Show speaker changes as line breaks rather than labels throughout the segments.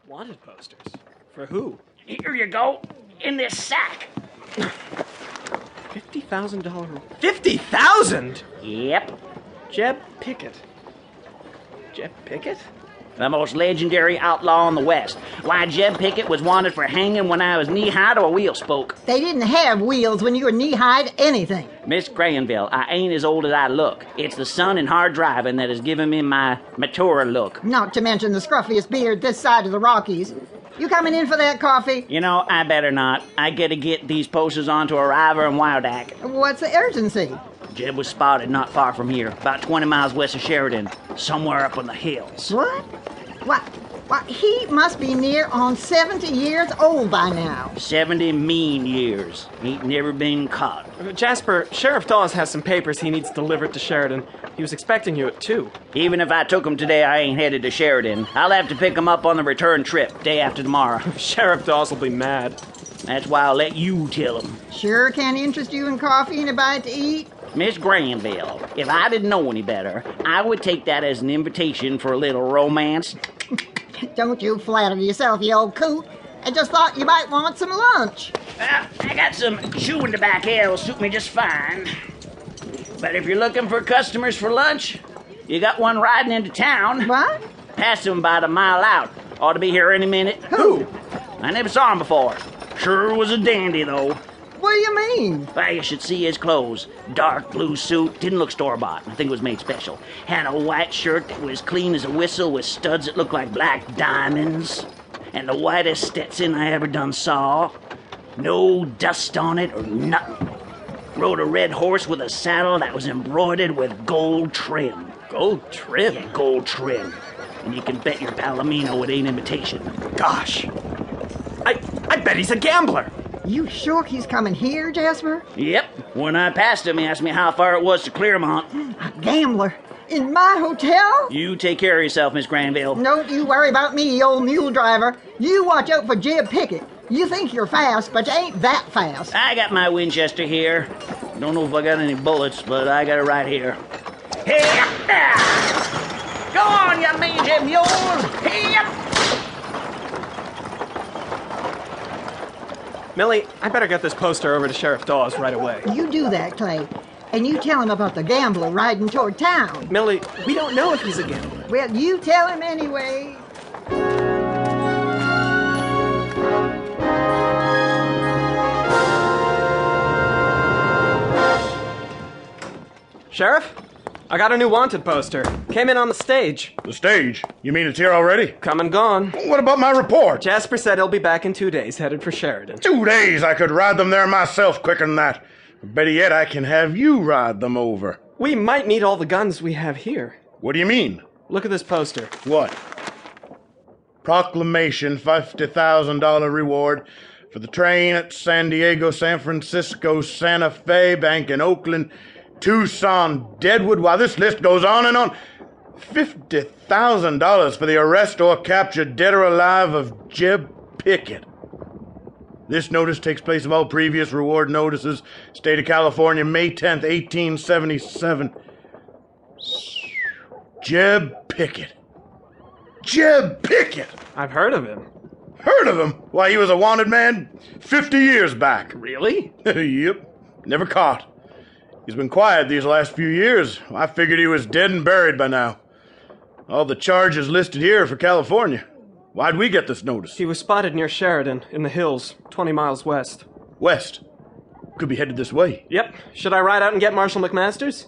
Wanted posters? For who?
Here you go, in this sack.
$50,000. 50,000?
Yep.
Jeb Pickett. Jeb Pickett?
The most legendary outlaw in the West. Why, Jeb Pickett was wanted for hanging when I was knee-high to a wheel spoke.
They didn't have wheels when you were knee-high to anything.
Miss Granville, I ain't as old as I look. It's the sun and hard driving that has given me my mature look.
Not to mention the scruffiest beard this side of the Rockies. You coming in for that coffee?
You know, I better not. I gotta get these posters onto a river in Wildack.
What's the urgency?
Jeb was spotted not far from here, about 20 miles west of Sheridan, somewhere up in the hills.
What? Why, he must be near on 70 years old by now.
70 mean years. Ain't never been caught.
Jasper, Sheriff Dawes has some papers he needs delivered to Sheridan. He was expecting you at 2.
Even if I took him today, I ain't headed to Sheridan. I'll have to pick him up on the return trip, day after tomorrow.
Sheriff Dawes will be mad.
That's why I'll let you tell him.
Sure can interest you in coffee and a bite to eat?
Miss Granville, if I didn't know any better, I would take that as an invitation for a little romance.
Don't you flatter yourself, you old coot. I just thought you might want some lunch.
Well, I got some chewing tobacco that'll suit me just fine. But if you're looking for customers for lunch, you got one riding into town.
What?
Passed him about a mile out. Ought to be here any minute.
Who?
I never saw him before. Sure was a dandy, though.
What do you mean?
Well, you should see his clothes. Dark blue suit, didn't look store-bought. I think it was made special. Had a white shirt that was clean as a whistle with studs that looked like black diamonds. And the whitest Stetson I ever done saw. No dust on it or nothing. Rode a red horse with a saddle that was embroidered with gold trim.
Gold trim?
Yeah, gold trim. And you can bet your Palomino it ain't imitation.
Gosh. I bet he's a gambler.
You sure he's coming here, Jasper?
Yep. When I passed him, he asked me how far it was to Clearmont.
A gambler? In my hotel?
You take care of yourself, Miss Granville.
Don't you worry about me, old mule driver. You watch out for Jeb Pickett. You think you're fast, but you ain't that fast.
I got my Winchester here. Don't know if I got any bullets, but I got it right here. Hey! Go on, you mangy mules! Hey!
Millie, I better get this poster over to Sheriff Dawes right away.
You do that, Clay. And you tell him about the gambler riding toward town.
Millie, we don't know if he's a gambler.
Well, you tell him anyway.
Sheriff, I got a new wanted poster. Came in on the stage.
The stage? You mean it's here already?
Come and gone.
What about my report?
Jasper said he'll be back in 2 days, headed for Sheridan.
2 days? I could ride them there myself quicker than that. Better yet, I can have you ride them over.
We might need all the guns we have here.
What do you mean?
Look at this poster.
What? Proclamation, $50,000 reward for the train at San Diego, San Francisco, Santa Fe, Bank in Oakland, Tucson, Deadwood. Why, this list goes on and on. $50,000 for the arrest or capture, dead or alive, of Jeb Pickett. This notice takes place of all previous reward notices. State of California, May 10th, 1877. Jeb Pickett. Jeb Pickett!
I've heard of him.
Heard of him? Why, he was a wanted man 50 years back.
Really?
Yep. Never caught. He's been quiet these last few years. I figured he was dead and buried by now. All the charges listed here are for California. Why'd we get this notice?
He was spotted near Sheridan, in the hills, 20 miles west.
West. Could be headed this way.
Yep. Should I ride out and get Marshal MacMasters?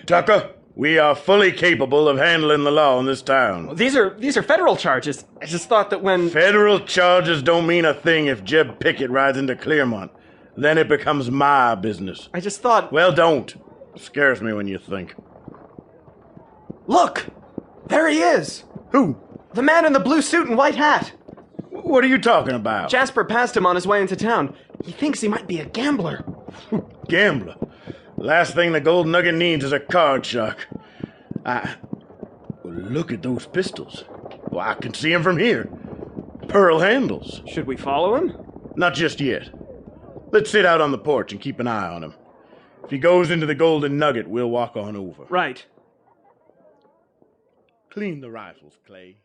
Tucker, we are fully capable of handling the law in this town.
These are federal charges. I just thought that when...
Federal charges don't mean a thing if Jeb Pickett rides into Clearmont. Then it becomes my business.
I just thought...
Well, don't. It scares me when you think.
Look! There he is!
Who?
The man in the blue suit and white hat.
What are you talking about?
Jasper passed him on his way into town. He thinks he might be a gambler.
Gambler. Last thing the Gold Nugget needs is a card shark. Well, look at those pistols. Well, I can see them from here. Pearl handles.
Should we follow him?
Not just yet. Let's sit out on the porch and keep an eye on him. If he goes into the Golden Nugget, we'll walk on over.
Right.
Clean the rifles, Clay.